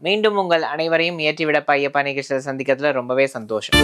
மீண்டும் உங்கள் அனைவரையும் ஏற்றிவிடப்பா ஐயப்பா நிகழ்ச்சியை சந்திக்கிறதுல ரொம்பவே சந்தோஷம்.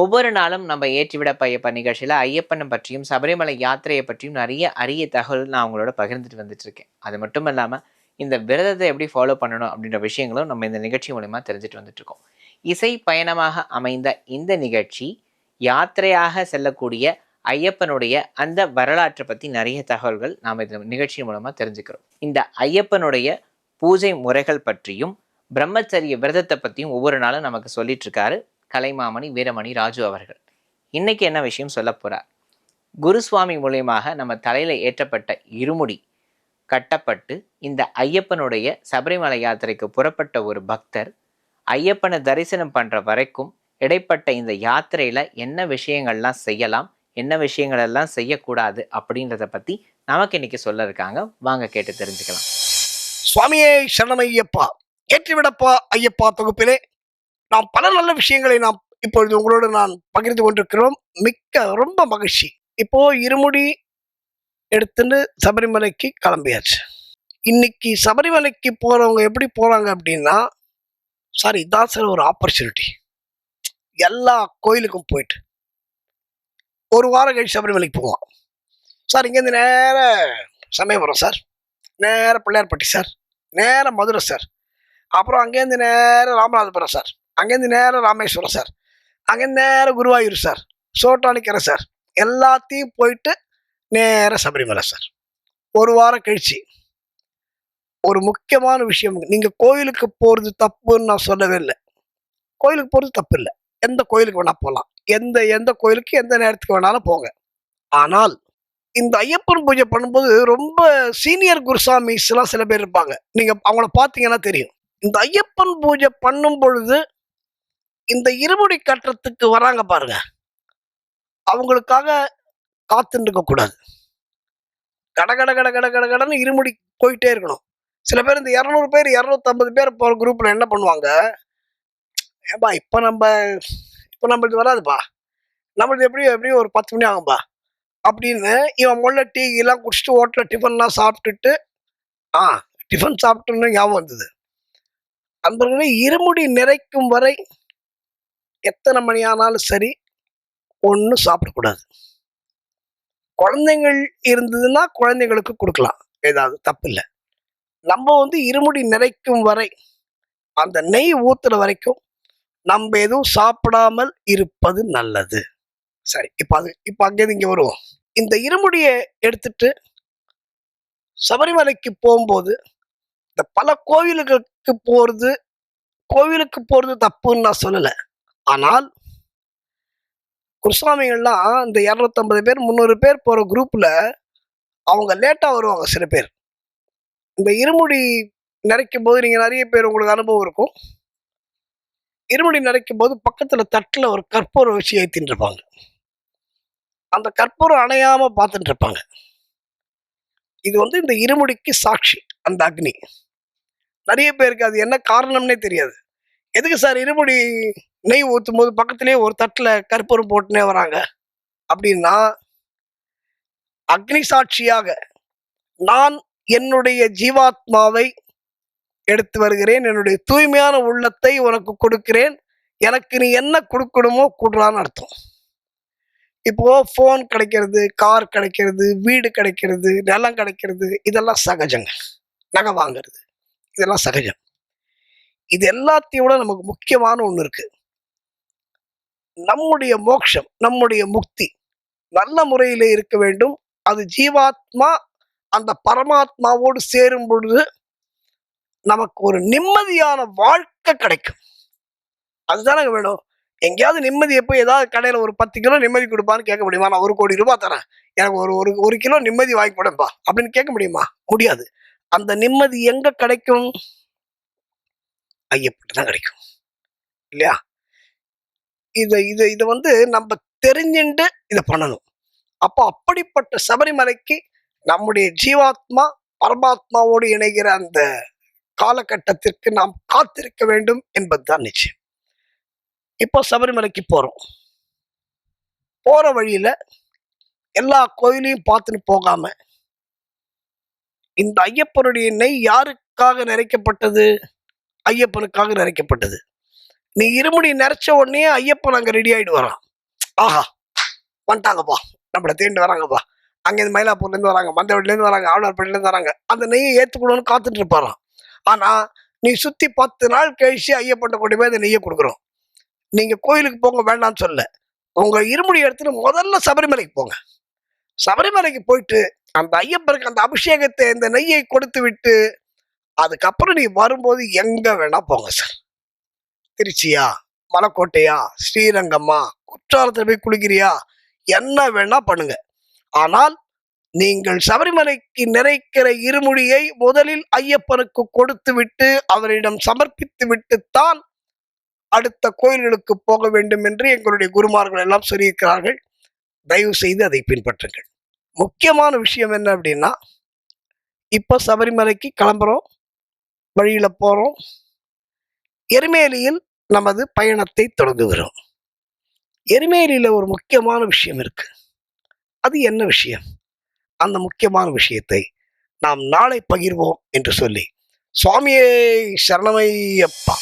ஒவ்வொரு நாளும் நம்ம ஏற்றிவிடப்பா ஐயப்பா நிகழ்ச்சியில் ஐயப்பனை பற்றியும் சபரிமலை யாத்திரையை பற்றியும் நிறைய அரிய தகவல் நான் அவங்களோட பகிர்ந்துட்டு வந்துட்டு இருக்கேன். அது மட்டும் இல்லாமல் இந்த விரதத்தை எப்படி ஃபாலோ பண்ணணும் அப்படின்ற விஷயங்களும் நம்ம இந்த நிகழ்ச்சி மூலமா தெரிஞ்சுட்டு வந்துட்டு இருக்கோம். இசை பயணமாக அமைந்த இந்த நிகழ்ச்சி யாத்திரையாக செல்லக்கூடிய ஐயப்பனுடைய அந்த வரலாற்றை பற்றி நிறைய தகவல்கள் நாம் இந்த நிகழ்ச்சி மூலமாக தெரிஞ்சுக்கிறோம். இந்த ஐயப்பனுடைய பூஜை முறைகள் பற்றியும் பிரம்மச்சரிய விரதத்தை பற்றியும் ஒவ்வொரு நாளும் நமக்கு சொல்லிட்டு இருக்காரு கலைமாமணி வீரமணி ராஜு அவர்கள். இன்னைக்கு என்ன விஷயம் சொல்ல போறார்? குருசுவாமி மூலியமாக நம்ம தலையில ஏற்றப்பட்ட இருமுடி கட்டப்பட்டு இந்த ஐயப்பனுடைய சபரிமலை யாத்திரைக்கு புறப்பட்ட ஒரு பக்தர் ஐயப்பனை தரிசனம் பண்ற வரைக்கும் இடைப்பட்ட இந்த யாத்திரையில என்ன விஷயங்கள்லாம் செய்யலாம், என்ன விஷயங்கள் எல்லாம் செய்யக்கூடாது அப்படின்றத பத்தி நமக்கு இன்னைக்கு சொல்ல இருக்காங்க. வாங்க கேட்டு தெரிஞ்சுக்கலாம். சுவாமியே சரணமையப்பா, ஏற்றிவிடப்பா ஐயப்பா தொகுப்பிலே நாம் பல நல்ல விஷயங்களை நாம் இப்பொழுது உங்களோடு நான் பகிர்ந்து கொண்டிருக்கிறோம். ரொம்ப மகிழ்ச்சி. இப்போ இருமுடி எடுத்துன்னு சபரிமலைக்கு கிளம்பியாச்சு. இன்னைக்கு சபரிமலைக்கு போறவங்க எப்படி போறாங்க அப்படின்னா, சார் இதான் சார் ஒரு ஆப்பர்ச்சுனிட்டி. எல்லா கோயிலுக்கும் போயிட்டு ஒரு வாரம் கழிச்சு சபரிமலைக்கு போவான் சார். இங்கேருந்து நேர சமயபுரம் சார், நேர பிள்ளையார்பட்டி சார், நேர மதுரை சார், அப்புறம் அங்கேருந்து நேர ராமநாதபுரம் சார், அங்கேருந்து நேரம் ராமேஸ்வரம் சார், அங்கேருந்து நேரம் குருவாயூர் சார், சோட்டானிக்கரை சார், எல்லாத்தையும் போயிட்டு நேர சபரிமலை சார். ஒரு வாரம் கழிச்சு ஒரு முக்கியமான விஷயம், நீங்கள் கோயிலுக்கு போகிறது தப்புன்னு நான் சொல்லவே இல்லை. கோயிலுக்கு போகிறது தப்பு இல்லை, எந்த கோயிலுக்கு வேணால் போகலாம், எந்த கோயிலுக்கு எந்த நேரத்துக்கு வேணாலும் போங்க. ஆனால் இந்த ஐயப்பன் பூஜை பண்ணும்போது ரொம்ப சீனியர் குருசாமிஸ்லாம் சில பேர் இருப்பாங்க, நீங்கள் அவங்கள பார்த்தீங்கன்னா தெரியும். இந்த ஐயப்பன் பூஜை பண்ணும் பொழுது இந்த இருமுடி கட்டுறதுக்கு வராங்க பாருங்க, அவங்களுக்காக காத்துட்டு இருக்க கூடாது. கடன்னு இருமுடி போயிட்டே இருக்கணும். சில பேர் இந்த 200 பேர் 250 பேர் போற குரூப்ல என்ன பண்ணுவாங்க, ஏன்பா இப்ப நம்மளுக்கு வராதுப்பா, நம்மளுக்கு எப்படியும் ஒரு 10 மணி ஆகும்பா அப்படின்னு இவன் முள்ள டீ எல்லாம் குடிச்சிட்டு ஹோட்டல்ல டிஃபன்லாம் சாப்பிட்டுட்டு டிஃபன் சாப்பிட்டுன்னு ஞாபகம் வந்தது. அந்த இருமுடி நிறைக்கும் வரை எத்தனை மணி ஆனாலும் சரி ஒன்றும் சாப்பிடக்கூடாது. குழந்தைங்கள் இருந்ததுன்னா குழந்தைங்களுக்கு கொடுக்கலாம், ஏதாவது தப்பு இல்லை. நம்ம இருமுடி நிறைக்கும் வரை, அந்த நெய் ஊத்துற வரைக்கும் நம்ம எதுவும் சாப்பிடாமல் இருப்பது நல்லது. சரி, இப்போ அங்கேருந்து இங்கே வருவோம். இந்த இருமுடியை எடுத்துட்டு சபரிமலைக்கு போகும்போது இந்த பல கோவிலுக்கு போறது தப்புன்னு நான் சொல்லலை. ஆனால் குருசாமிகள்லாம் இந்த 250 பேர் 300 பேர் போற குரூப்ல அவங்க லேட்டா வருவாங்க. சில பேர் இந்த இருமுடி நிறைக்கும் போது, நீங்க நிறைய பேர் உங்களுக்கு அனுபவம் இருக்கும், இருமுடி நிறைக்கும் போது பக்கத்துல தட்டுல ஒரு கற்பூரம் வச்சு ஏத்தின்னு இருப்பாங்க. அந்த கற்பூரம் அணையாம பார்த்துட்டு இருப்பாங்க. இது இந்த இருமுடிக்கு சாட்சி, அந்த அக்னி. நிறைய பேருக்கு அது என்ன காரணம்னே தெரியாது. எதுக்கு சார் இருமுடி நெய் ஊற்றும் போது பக்கத்திலே ஒரு தட்டில் கற்பூரம் போட்டுனே வராங்க அப்படின்னா, அக்னி சாட்சியாக நான் என்னுடைய ஜீவாத்மாவை எடுத்து வருகிறேன், என்னுடைய தூய்மையான உள்ளத்தை உனக்கு கொடுக்கிறேன், எனக்கு நீ என்ன கொடுக்கணுமோ கொடுறான்னு அர்த்தம். இப்போ ஃபோன் கிடைக்கிறது, கார் கிடைக்கிறது, வீடு கிடைக்கிறது, நிலம் கிடைக்கிறது, இதெல்லாம் சகஜங்க. நகை வாங்கிறது இதெல்லாம் சகஜம். இது எல்லாத்தையும் விட நமக்கு முக்கியமான ஒன்று இருக்கு. நம்முடைய மோட்சம், நம்முடைய முக்தி நல்ல முறையிலே இருக்க வேண்டும். அது ஜீவாத்மா அந்த பரமாத்மாவோடு சேரும் பொழுது நமக்கு ஒரு நிம்மதியான வாழ்க்கை கிடைக்கும். அதுதானே வேணும். எங்கேயாவது நிம்மதி எப்போ ஏதாவது கடையில் ஒரு 10 கிலோ நிம்மதி கொடுப்பான்னு கேட்க முடியுமா? நான் 1 கோடி ரூபாய் தரேன், எனக்கு ஒரு கிலோ நிம்மதி வாங்கி கொடுப்பா அப்படின்னு கேட்க முடியுமா? முடியாது. அந்த நிம்மதி எங்க கிடைக்கும்? ஐயப்பட்டு தான் கிடைக்கும், இல்லையா? இதை நம்ம தெரிஞ்சுட்டு இதை பண்ணணும். அப்போ அப்படிப்பட்ட சபரிமலைக்கு நம்முடைய ஜீவாத்மா பரமாத்மாவோடு இணைகிற அந்த காலகட்டத்திற்கு நாம் காத்திருக்க வேண்டும் என்பதுதான் நிச்சயம். இப்போ சபரிமலைக்கு போறோம். போற வழியில எல்லா கோயிலையும் பார்த்துன்னு போகாம, இந்த ஐயப்பனுடைய நெய் யாருக்காக நிறைக்கப்பட்டது? ஐயப்பனுக்காக நிறைக்கப்பட்டது. நீ இருமுடி நிறைச்ச உடனே ஐயப்பன் அங்க ரெடி ஆயிட்டு வரான். ஆஹா, வந்துட்டாங்கப்பா, நம்மளை தேண்டு வராங்கப்பா, அங்கேருந்து மயிலாப்பூர்லேருந்து வராங்க, மந்தவெளிலேருந்து வராங்க, ஆழ்வார்பேட்டிலேருந்து வராங்க, அந்த நெய்யை ஏற்றுக்கணும்னு காத்துட்டு இருப்பாராம். ஆனா நீ சுத்தி 10 நாள் கழிச்சு ஐயப்பன் கொண்டு போய் அந்த நெய்யை கொடுக்குறோம். நீங்க கோயிலுக்கு போங்க வேண்டாம்னு சொல்ல, உங்க இருமுடி எடுத்துட்டு முதல்ல சபரிமலைக்கு போங்க. சபரிமலைக்கு போயிட்டு அந்த ஐயப்பனுக்கு அந்த அபிஷேகத்தை, இந்த நெய்யை கொடுத்து விட்டு அதுக்கப்புறம் நீ வரும்போது எங்க வேணா போங்க சார். திருச்சியா, மலைக்கோட்டையா, ஸ்ரீரங்கம்மா, குற்றாலத்தில் போய் குளிக்கிறியா, என்ன வேணா பண்ணுங்க. ஆனால் நீங்கள் சபரிமலைக்கு நிறைக்கிற இருமுடியை முதலில் ஐயப்பனுக்கு கொடுத்து விட்டு அவரிடம் சமர்ப்பித்து விட்டுத்தான் அடுத்த கோயில்களுக்கு போக வேண்டும் என்று எங்களுடைய குருமார்கள் எல்லாம் சொல்லியிருக்கிறார்கள். தயவு செய்து அதை பின்பற்றுங்கள். முக்கியமான விஷயம் என்ன அப்படின்னா, இப்போ சபரிமலைக்கு கிளம்புறோம், வழியில போறோம், எருமேலியில் நமது பயணத்தை தொடங்குகிறோம். எருமேலியில ஒரு முக்கியமான விஷயம் இருக்கு. அது என்ன விஷயம்? அந்த முக்கியமான விஷயத்தை நாம் நாளை பகிர்வோம் என்று சொல்லி, சுவாமியே சரணமையப்பா.